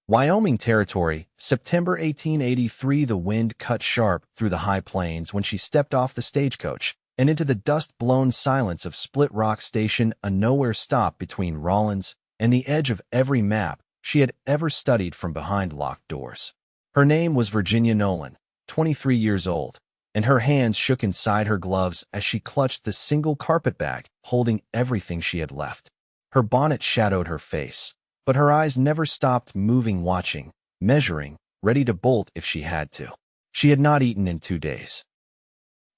Wyoming Territory, September 1883. The wind cut sharp through the high plains when she stepped off the stagecoach and into the dust-blown silence of Split Rock Station, a nowhere stop between Rawlins and the edge of every map she had ever studied from behind locked doors. Her name was Virginia Nolan, 23 years old, and her hands shook inside her gloves as she clutched the single carpet bag holding everything she had left. Her bonnet shadowed her face, but her eyes never stopped moving, watching, measuring, ready to bolt if she had to. She had not eaten in 2 days.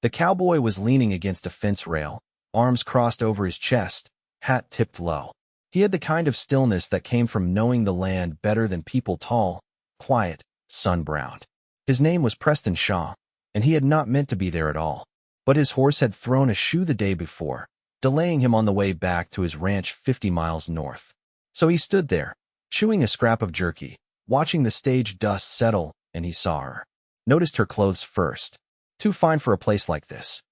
The cowboy was leaning against a fence rail, arms crossed over his chest, hat tipped low. He had the kind of stillness that came from knowing the land better than people tall, quiet, sun-browned. His name was Preston Shaw, and he had not meant to be there at all. But his horse had thrown a shoe the day before, delaying him on the way back to his ranch 50 miles north. So he stood there, chewing a scrap of jerky, watching the stage dust settle, and he saw her. Noticed her clothes first. Too fine for a place like this.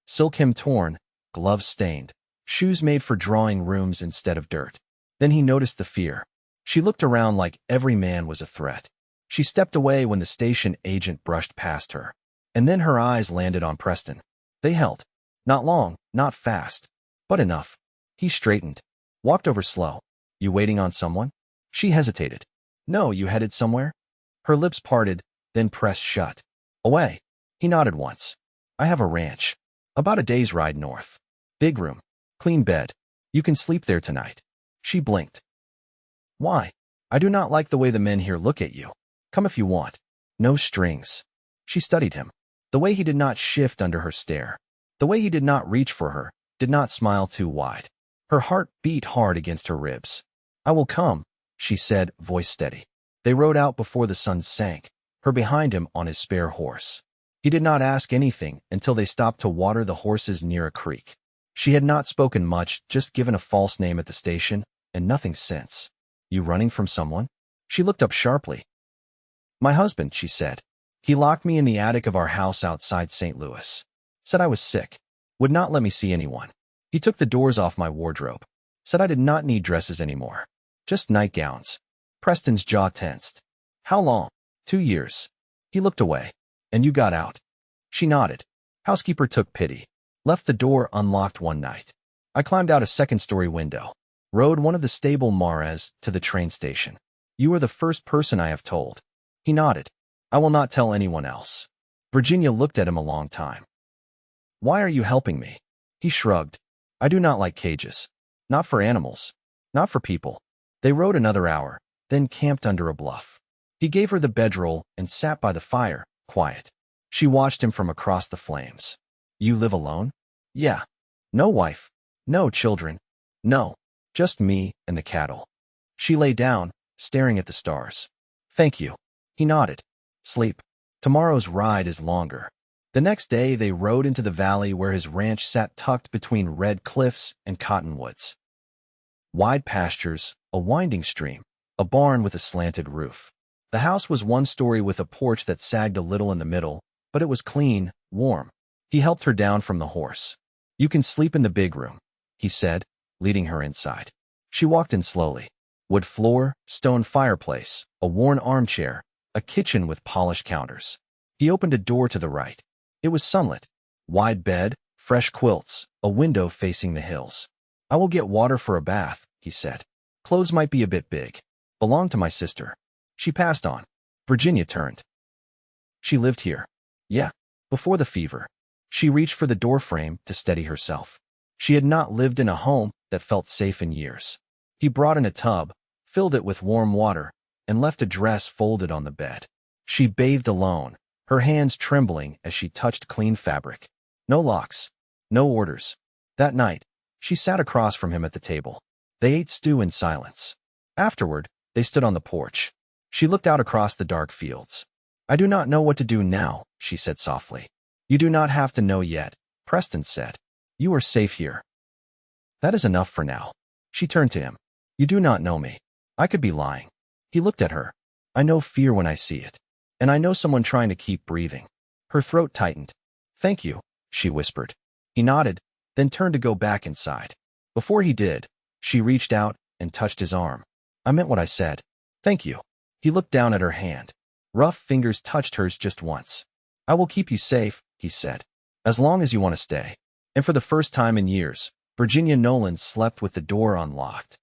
Silk hem torn, gloves stained, shoes made for drawing rooms instead of dirt. Then he noticed the fear. She looked around like every man was a threat. She stepped away when the station agent brushed past her. And then her eyes landed on Preston. They held. Not long, not fast, but enough. He straightened, walked over slow. You waiting on someone? She hesitated. No, you headed somewhere? Her lips parted, then pressed shut. Away. He nodded once. I have a ranch. About a day's ride north. Big room. Clean bed. You can sleep there tonight. She blinked. Why? I do not like the way the men here look at you. Come if you want. No strings. She studied him. The way he did not shift under her stare. The way he did not reach for her, did not smile too wide. Her heart beat hard against her ribs. I will come, she said, voice steady. They rode out before the sun sank, her behind him on his spare horse. He did not ask anything until they stopped to water the horses near a creek. She had not spoken much, just given a false name at the station, and nothing since. You running from someone? She looked up sharply. My husband, she said. He locked me in the attic of our house outside St. Louis. Said I was sick. Would not let me see anyone. He took the doors off my wardrobe. Said I did not need dresses anymore. Just nightgowns. Preston's jaw tensed. How long? 2 years. He looked away. And you got out. She nodded. Housekeeper took pity. Left the door unlocked one night. I climbed out a second-story window. Rode one of the stable Mares to the train station. You are the first person I have told. He nodded. I will not tell anyone else. Virginia looked at him a long time. Why are you helping me? He shrugged. I do not like cages. Not for animals. Not for people. They rode another hour, then camped under a bluff. He gave her the bedroll and sat by the fire, quiet. She watched him from across the flames. You live alone? Yeah. No wife. No children. No. Just me and the cattle. She lay down, staring at the stars. Thank you. He nodded. Sleep. Tomorrow's ride is longer. The next day they rode into the valley where his ranch sat tucked between red cliffs and cottonwoods. Wide pastures, a winding stream, a barn with a slanted roof. The house was one story with a porch that sagged a little in the middle, but it was clean, warm. He helped her down from the horse. You can sleep in the big room, he said, leading her inside. She walked in slowly. Wood floor, stone fireplace, a worn armchair, a kitchen with polished counters. He opened a door to the right. It was sunlit. Wide bed, fresh quilts, a window facing the hills. I will get water for a bath, he said. Clothes might be a bit big. Belong to my sister. She passed on. Virginia turned. She lived here. Yeah, before the fever. She reached for the doorframe to steady herself. She had not lived in a home that felt safe in years. He brought in a tub, filled it with warm water, and left a dress folded on the bed. She bathed alone, her hands trembling as she touched clean fabric. No locks. No orders. That night, she sat across from him at the table. They ate stew in silence. Afterward, they stood on the porch. She looked out across the dark fields. I do not know what to do now, she said softly. You do not have to know yet, Preston said. You are safe here. That is enough for now. She turned to him. You do not know me. I could be lying. He looked at her. I know fear when I see it. And I know someone trying to keep breathing. Her throat tightened. Thank you, she whispered. He nodded, then turned to go back inside. Before he did, she reached out and touched his arm. I meant what I said. Thank you. He looked down at her hand. Rough fingers touched hers just once. I will keep you safe, he said. As long as you want to stay. And for the first time in years, Virginia Nolan slept with the door unlocked.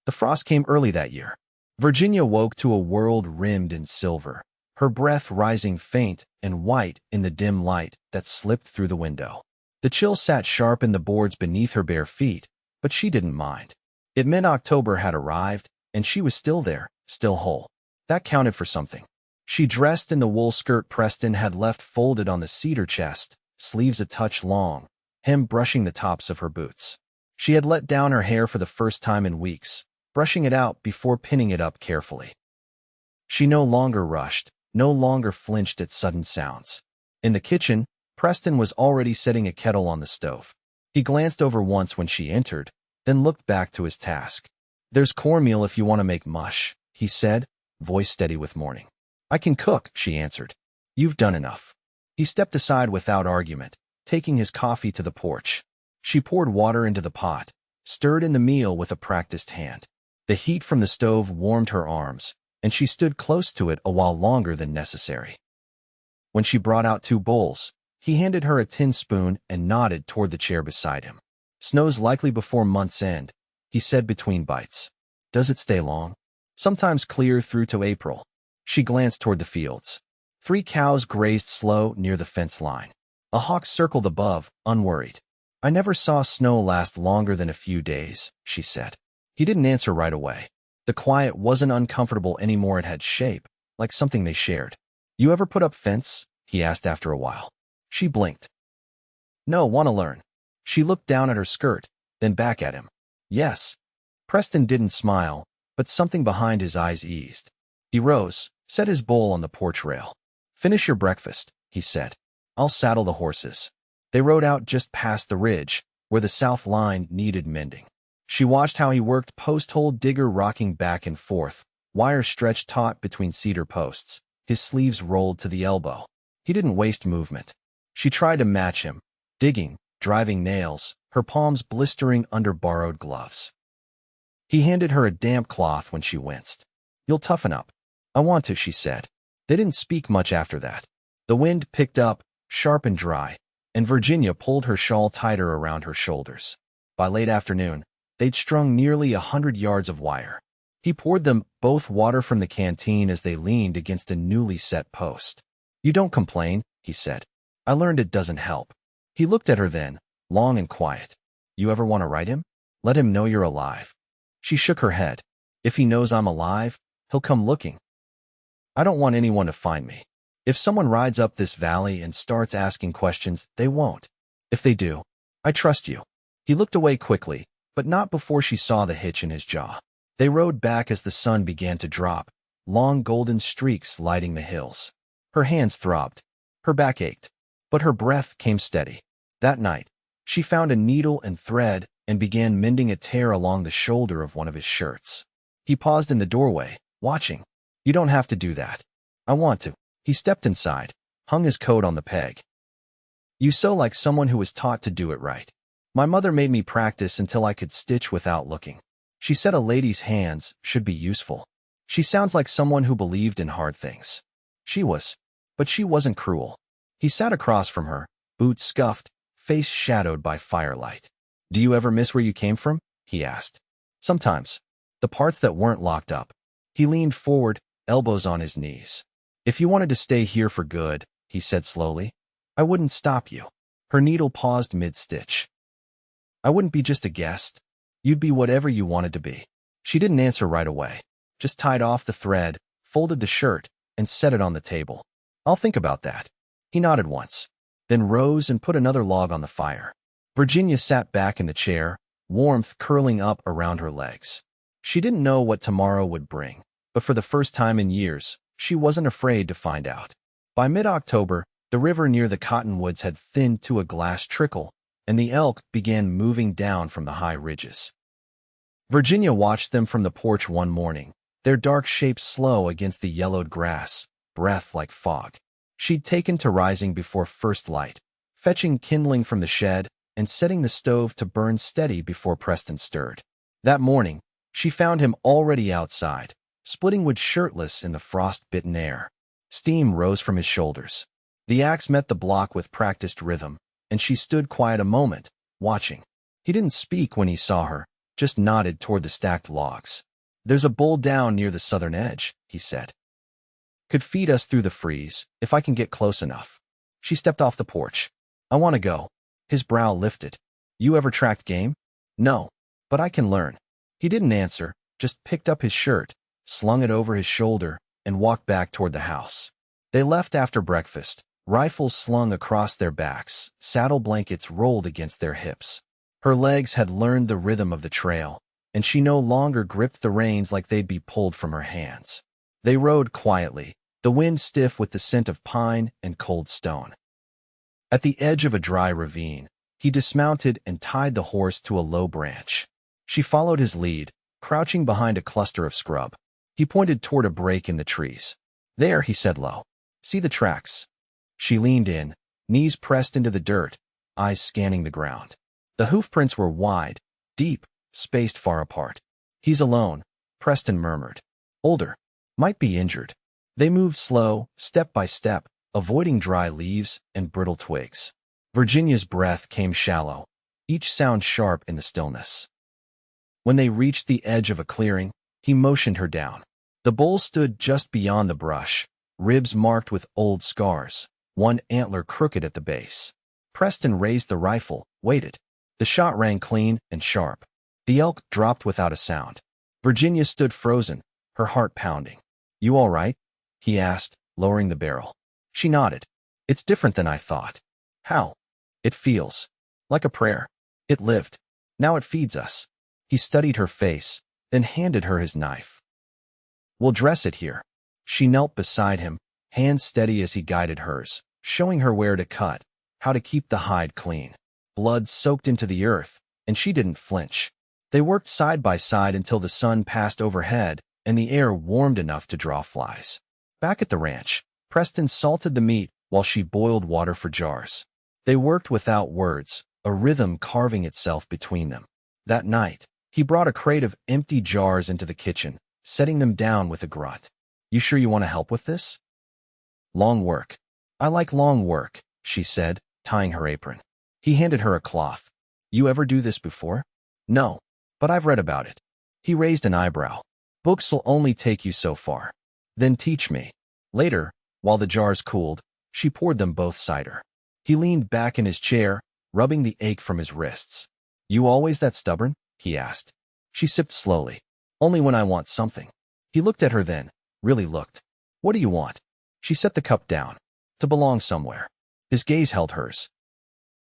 The frost came early that year. Virginia woke to a world rimmed in silver, her breath rising faint and white in the dim light that slipped through the window. The chill sat sharp in the boards beneath her bare feet, but she didn't mind. It meant October had arrived, and she was still there, still whole. That counted for something. She dressed in the wool skirt Preston had left folded on the cedar chest, sleeves a touch long, hem brushing the tops of her boots. She had let down her hair for the first time in weeks, brushing it out before pinning it up carefully. She no longer rushed, no longer flinched at sudden sounds. In the kitchen, Preston was already setting a kettle on the stove. He glanced over once when she entered, then looked back to his task. There's cornmeal if you want to make mush, he said, voice steady with mourning. I can cook, she answered. You've done enough. He stepped aside without argument, taking his coffee to the porch. She poured water into the pot, stirred in the meal with a practiced hand. The heat from the stove warmed her arms, and she stood close to it a while longer than necessary. When she brought out 2 bowls, he handed her a tin spoon and nodded toward the chair beside him. Snow's likely before month's end, he said between bites. Does it stay long? Sometimes clear through to April. She glanced toward the fields. 3 cows grazed slow near the fence line. A hawk circled above, unworried. I never saw snow last longer than a few days, she said. He didn't answer right away. The quiet wasn't uncomfortable anymore, it had shape, like something they shared. You ever put up fence? He asked after a while. She blinked. No, want to learn. She looked down at her skirt, then back at him. Yes. Preston didn't smile, but something behind his eyes eased. He rose, set his bowl on the porch rail. Finish your breakfast, he said. I'll saddle the horses. They rode out just past the ridge, where the south line needed mending. She watched how he worked post-hole digger rocking back and forth, wire stretched taut between cedar posts, his sleeves rolled to the elbow. He didn't waste movement. She tried to match him, digging, driving nails, her palms blistering under borrowed gloves. He handed her a damp cloth when she winced. You'll toughen up. I want to, she said. They didn't speak much after that. The wind picked up, sharp and dry, and Virginia pulled her shawl tighter around her shoulders. By late afternoon, they'd strung nearly 100 yards of wire. He poured them both water from the canteen as they leaned against a newly set post. You don't complain, he said. I learned it doesn't help. He looked at her then, long and quiet. You ever want to write him? Let him know you're alive. She shook her head. If he knows I'm alive, he'll come looking. I don't want anyone to find me. If someone rides up this valley and starts asking questions, they won't. If they do, I trust you. He looked away quickly, but not before she saw the hitch in his jaw. They rode back as the sun began to drop, long golden streaks lighting the hills. Her hands throbbed. Her back ached. But her breath came steady. That night, she found a needle and thread and began mending a tear along the shoulder of one of his shirts. He paused in the doorway, watching. You don't have to do that. I want to. He stepped inside, hung his coat on the peg. You sew like someone who was taught to do it right. My mother made me practice until I could stitch without looking. She said a lady's hands should be useful. She sounds like someone who believed in hard things. She was, but she wasn't cruel. He sat across from her, boots scuffed, face shadowed by firelight. Do you ever miss where you came from? He asked. Sometimes. The parts that weren't locked up. He leaned forward, elbows on his knees. If you wanted to stay here for good, he said slowly, I wouldn't stop you. Her needle paused mid-stitch. I wouldn't be just a guest. You'd be whatever you wanted to be. She didn't answer right away. Just tied off the thread, folded the shirt, and set it on the table. I'll think about that. He nodded once, then rose and put another log on the fire. Virginia sat back in the chair, warmth curling up around her legs. She didn't know what tomorrow would bring, but for the first time in years, she wasn't afraid to find out. By mid-October, the river near the cottonwoods had thinned to a glass trickle, and the elk began moving down from the high ridges. Virginia watched them from the porch one morning, their dark shapes slow against the yellowed grass, breath like fog. She'd taken to rising before first light, fetching kindling from the shed and setting the stove to burn steady before Preston stirred. That morning, she found him already outside, splitting wood shirtless in the frost-bitten air. Steam rose from his shoulders. The axe met the block with practiced rhythm, and she stood quiet a moment, watching. He didn't speak when he saw her, just nodded toward the stacked logs. "There's a bull down near the southern edge," he said. "Could feed us through the freeze, if I can get close enough." She stepped off the porch. "I want to go." His brow lifted. "You ever tracked game?" "No, but I can learn." He didn't answer, just picked up his shirt, slung it over his shoulder, and walked back toward the house. They left after breakfast, rifles slung across their backs, saddle blankets rolled against their hips. Her legs had learned the rhythm of the trail, and she no longer gripped the reins like they'd be pulled from her hands. They rode quietly, the wind stiff with the scent of pine and cold stone. At the edge of a dry ravine, he dismounted and tied the horse to a low branch. She followed his lead, crouching behind a cluster of scrub. He pointed toward a break in the trees. "There," he said low. "See the tracks?" She leaned in, knees pressed into the dirt, eyes scanning the ground. The hoofprints were wide, deep, spaced far apart. "He's alone," Preston murmured. "Older. Might be injured." They moved slow, step by step, avoiding dry leaves and brittle twigs. Virginia's breath came shallow, each sound sharp in the stillness. When they reached the edge of a clearing, he motioned her down. The bull stood just beyond the brush, ribs marked with old scars, one antler crooked at the base. Preston raised the rifle, waited. The shot rang clean and sharp. The elk dropped without a sound. Virginia stood frozen, her heart pounding. "You all right?" he asked, lowering the barrel. She nodded. "It's different than I thought." "How?" "It feels like a prayer. It lived. Now it feeds us." He studied her face, then handed her his knife. "We'll dress it here." She knelt beside him, hands steady as he guided hers, showing her where to cut, how to keep the hide clean. Blood soaked into the earth, and she didn't flinch. They worked side by side until the sun passed overhead and the air warmed enough to draw flies. Back at the ranch, Preston salted the meat while she boiled water for jars. They worked without words, a rhythm carving itself between them. That night, he brought a crate of empty jars into the kitchen, setting them down with a grunt. "You sure you want to help with this?" "Long work." "I like long work," she said, tying her apron. He handed her a cloth. "You ever do this before?" "No, but I've read about it." He raised an eyebrow. "Books'll only take you so far. Then teach me." Later, while the jars cooled, she poured them both cider. He leaned back in his chair, rubbing the ache from his wrists. "You always that stubborn?" he asked. She sipped slowly. "Only when I want something." He looked at her then, really looked. "What do you want?" She set the cup down. "To belong somewhere." His gaze held hers.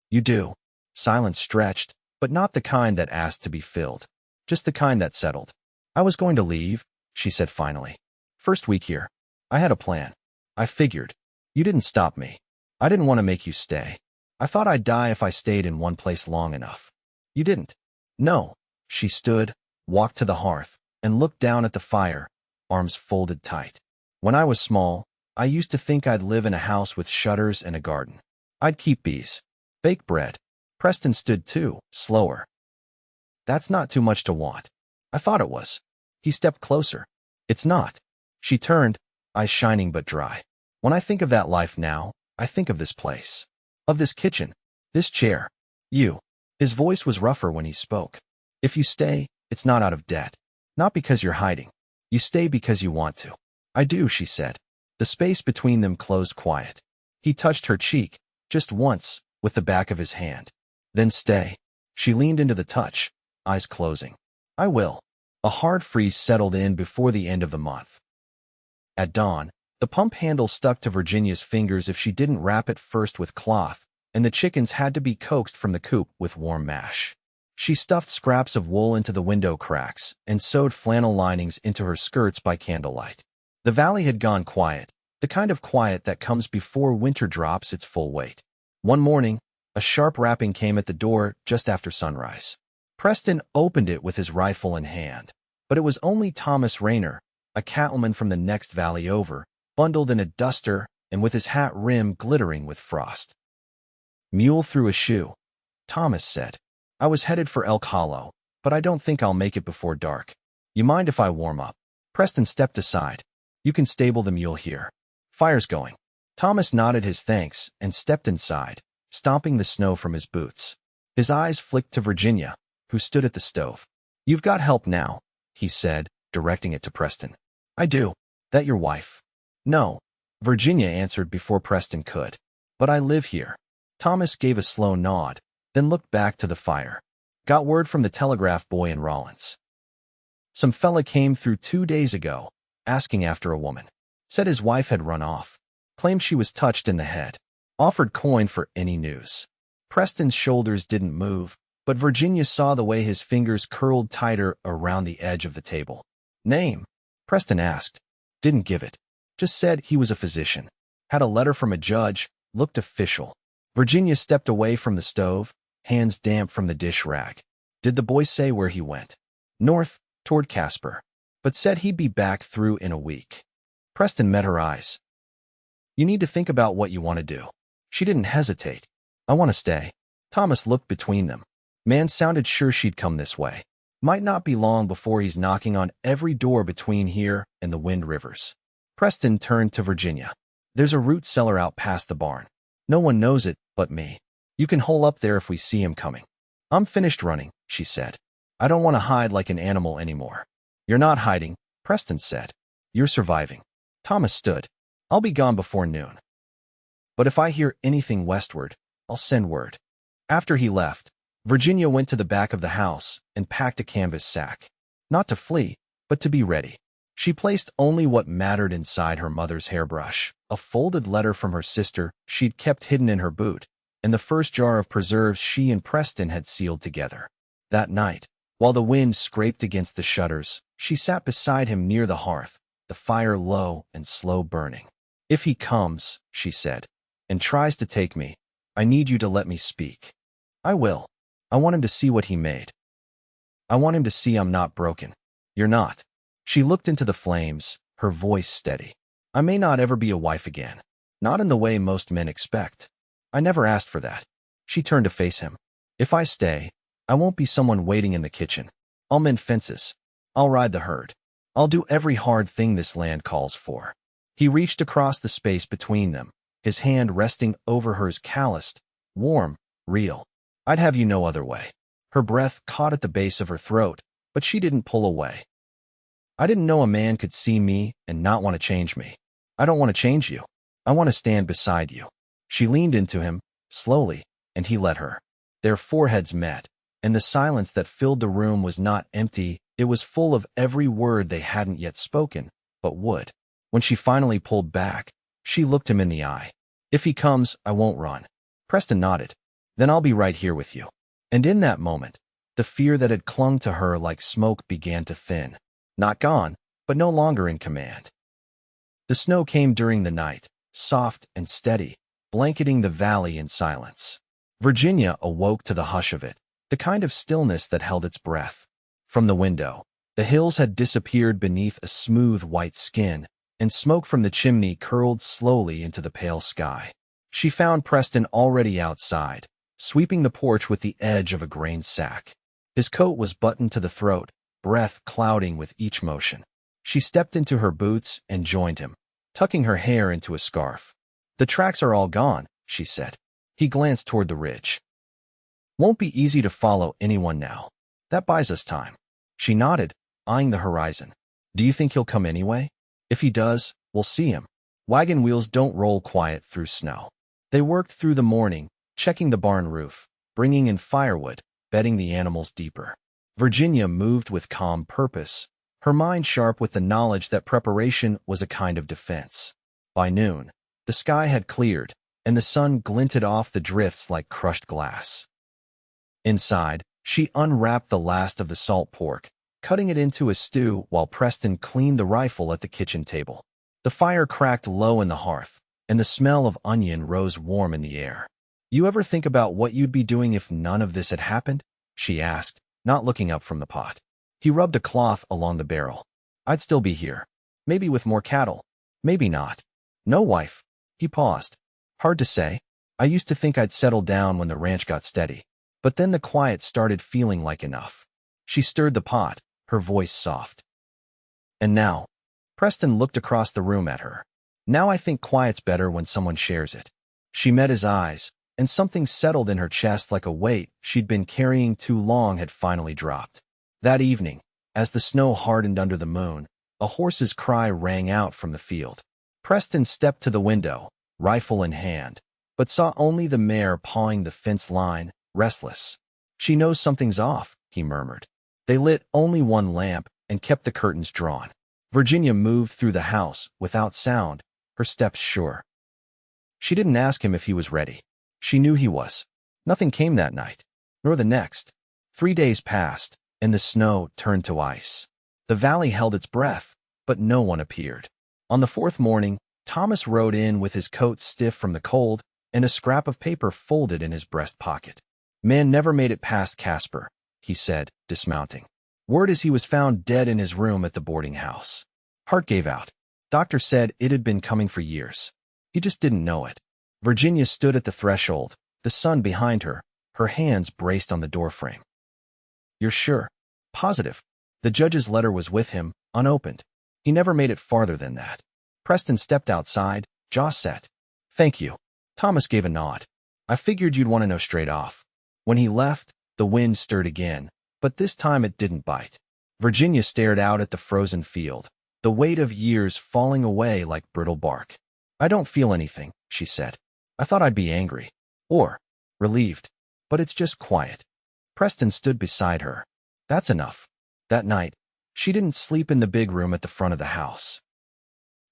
"You do." Silence stretched, but not the kind that asked to be filled. Just the kind that settled. "I was going to leave," she said finally. "First week here. I had a plan. I figured. You didn't stop me. I didn't want to make you stay. I thought I'd die if I stayed in one place long enough. You didn't." "No." She stood, walked to the hearth, and looked down at the fire, arms folded tight. "When I was small, I used to think I'd live in a house with shutters and a garden. I'd keep bees, bake bread." Preston stood too, slower. "That's not too much to want." "I thought it was." He stepped closer. "It's not." She turned, eyes shining but dry. "When I think of that life now, I think of this place. Of this kitchen. This chair. You." His voice was rougher when he spoke. "If you stay, it's not out of debt. Not because you're hiding. You stay because you want to." "I do," she said. The space between them closed quiet. He touched her cheek, just once, with the back of his hand. "Then stay." She leaned into the touch, eyes closing. "I will." A hard freeze settled in before the end of the month. At dawn, the pump handle stuck to Virginia's fingers if she didn't wrap it first with cloth, and the chickens had to be coaxed from the coop with warm mash. She stuffed scraps of wool into the window cracks and sewed flannel linings into her skirts by candlelight. The valley had gone quiet, the kind of quiet that comes before winter drops its full weight. One morning, a sharp rapping came at the door just after sunrise. Preston opened it with his rifle in hand, but it was only Thomas Rayner, a cattleman from the next valley over, bundled in a duster and with his hat rim glittering with frost. "Mule through a shoe," Thomas said. "I was headed for Elk Hollow, but I don't think I'll make it before dark. You mind if I warm up?" Preston stepped aside. You can stable the mule here. Fire's going. Thomas nodded his thanks and stepped inside, stomping the snow from his boots. His eyes flicked to Virginia, who stood at the stove. You've got help now, he said, directing it to Preston. I do. That your wife? No. Virginia answered before Preston could. But I live here. Thomas gave a slow nod, then looked back to the fire. Got word from the telegraph boy in Rollins. Some fella came through 2 days ago, asking after a woman. Said his wife had run off. Claimed she was touched in the head. Offered coin for any news. Preston's shoulders didn't move, but Virginia saw the way his fingers curled tighter around the edge of the table. Name? Preston asked. Didn't give it. Just said he was a physician. Had a letter from a judge, looked official. Virginia stepped away from the stove, hands damp from the dish rag. Did the boy say where he went? North, toward Casper. But said he'd be back through in a week. Preston met her eyes. You need to think about what you want to do. She didn't hesitate. I want to stay. Thomas looked between them. Man sounded sure she'd come this way. Might not be long before he's knocking on every door between here and the Wind Rivers. Preston turned to Virginia. There's a root cellar out past the barn. No one knows it but me. You can hole up there if we see him coming. I'm finished running, she said. I don't want to hide like an animal anymore. You're not hiding, Preston said. You're surviving. Thomas stood. I'll be gone before noon. But if I hear anything westward, I'll send word. After he left, Virginia went to the back of the house and packed a canvas sack. Not to flee, but to be ready. She placed only what mattered inside her mother's hairbrush, a folded letter from her sister she'd kept hidden in her boot, and the first jar of preserves she and Preston had sealed together. That night, while the wind scraped against the shutters, she sat beside him near the hearth, the fire low and slow burning. If he comes, she said, and tries to take me, I need you to let me speak. I will. I want him to see what he made. I want him to see I'm not broken. You're not. She looked into the flames, her voice steady. I may not ever be a wife again. Not in the way most men expect. I never asked for that. She turned to face him. If I stay, I won't be someone waiting in the kitchen. I'll mend fences. I'll ride the herd. I'll do every hard thing this land calls for. He reached across the space between them, his hand resting over hers, calloused, warm, real. I'd have you no other way. Her breath caught at the base of her throat, but she didn't pull away. I didn't know a man could see me and not want to change me. I don't want to change you. I want to stand beside you. She leaned into him, slowly, and he let her. Their foreheads met, and the silence that filled the room was not empty, it was full of every word they hadn't yet spoken, but would. When she finally pulled back, she looked him in the eye. If he comes, I won't run. Preston nodded. Then I'll be right here with you. And in that moment, the fear that had clung to her like smoke began to thin. Not gone, but no longer in command. The snow came during the night, soft and steady, blanketing the valley in silence. Virginia awoke to the hush of it, the kind of stillness that held its breath. From the window, the hills had disappeared beneath a smooth white skin, and smoke from the chimney curled slowly into the pale sky. She found Preston already outside, sweeping the porch with the edge of a grain sack. His coat was buttoned to the throat, breath clouding with each motion. She stepped into her boots and joined him, tucking her hair into a scarf. The tracks are all gone, she said. He glanced toward the ridge. Won't be easy to follow anyone now. That buys us time. She nodded, eyeing the horizon. Do you think he'll come anyway? If he does, we'll see him. Wagon wheels don't roll quiet through snow. They worked through the morning, checking the barn roof, bringing in firewood, bedding the animals deeper. Virginia moved with calm purpose, her mind sharp with the knowledge that preparation was a kind of defense. By noon, the sky had cleared, and the sun glinted off the drifts like crushed glass. Inside, she unwrapped the last of the salt pork, cutting it into a stew while Preston cleaned the rifle at the kitchen table. The fire cracked low in the hearth, and the smell of onion rose warm in the air. You ever think about what you'd be doing if none of this had happened? She asked, not looking up from the pot. He rubbed a cloth along the barrel. I'd still be here. Maybe with more cattle. Maybe not. No, wife. He paused. Hard to say. I used to think I'd settle down when the ranch got steady. But then the quiet started feeling like enough. She stirred the pot, her voice soft. And now, Preston looked across the room at her. Now I think quiet's better when someone shares it. She met his eyes, and something settled in her chest like a weight she'd been carrying too long had finally dropped. That evening, as the snow hardened under the moon, a horse's cry rang out from the field. Preston stepped to the window, rifle in hand, but saw only the mare pawing the fence line, restless. "She knows something's off," he murmured. They lit only one lamp and kept the curtains drawn. Virginia moved through the house without sound, her steps sure. She didn't ask him if he was ready. She knew he was. Nothing came that night, nor the next. 3 days passed, and the snow turned to ice. The valley held its breath, but no one appeared. On the 4th morning, Thomas rode in with his coat stiff from the cold and a scrap of paper folded in his breast pocket. "Man never made it past Casper," he said, dismounting. "Word is he was found dead in his room at the boarding house. Heart gave out. Doctor said it had been coming for years. He just didn't know it." Virginia stood at the threshold, the sun behind her, her hands braced on the doorframe. "You're sure? Positive?" The judge's letter was with him, unopened. He never made it farther than that. Preston stepped outside, jaw set. "Thank you." Thomas gave a nod. "I figured you'd want to know straight off." When he left, the wind stirred again, but this time it didn't bite. Virginia stared out at the frozen field, the weight of years falling away like brittle bark. "I don't feel anything," she said. "I thought I'd be angry. Or relieved. But it's just quiet." Preston stood beside her. "That's enough." That night, she didn't sleep in the big room at the front of the house.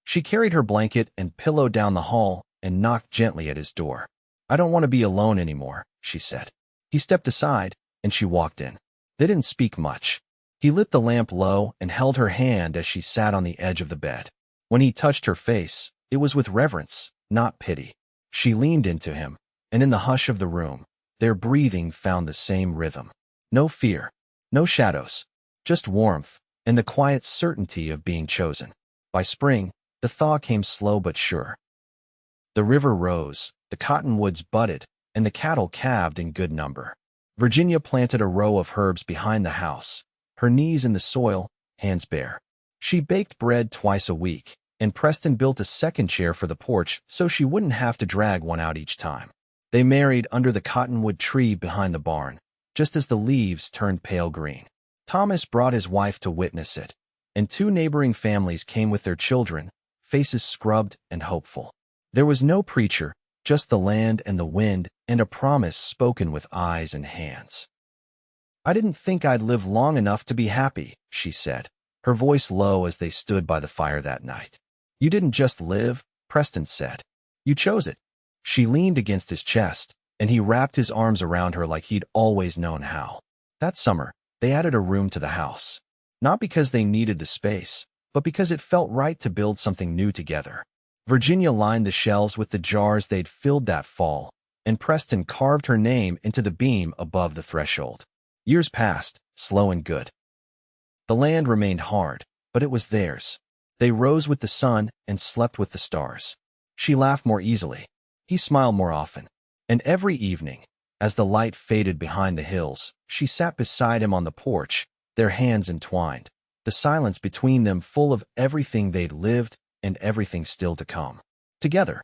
She carried her blanket and pillow down the hall and knocked gently at his door. "I don't want to be alone anymore," she said. He stepped aside, and she walked in. They didn't speak much. He lit the lamp low and held her hand as she sat on the edge of the bed. When he touched her face, it was with reverence, not pity. She leaned into him, and in the hush of the room, their breathing found the same rhythm. No fear, no shadows, just warmth and the quiet certainty of being chosen. By spring, the thaw came slow but sure. The river rose, the cottonwoods budded, and the cattle calved in good number. Virginia planted a row of herbs behind the house, her knees in the soil, hands bare. She baked bread twice a week, and Preston built a second chair for the porch so she wouldn't have to drag one out each time. They married under the cottonwood tree behind the barn, just as the leaves turned pale green. Thomas brought his wife to witness it, and 2 neighboring families came with their children, faces scrubbed and hopeful. There was no preacher, just the land and the wind and a promise spoken with eyes and hands. "I didn't think I'd live long enough to be happy," she said, her voice low as they stood by the fire that night. "You didn't just live," Preston said. "You chose it." She leaned against his chest, and he wrapped his arms around her like he'd always known how. That summer, they added a room to the house. Not because they needed the space, but because it felt right to build something new together. Virginia lined the shelves with the jars they'd filled that fall, and Preston carved her name into the beam above the threshold. Years passed, slow and good. The land remained hard, but it was theirs. They rose with the sun and slept with the stars. She laughed more easily. He smiled more often. And every evening, as the light faded behind the hills, she sat beside him on the porch, their hands entwined, the silence between them full of everything they'd lived and everything still to come. Together.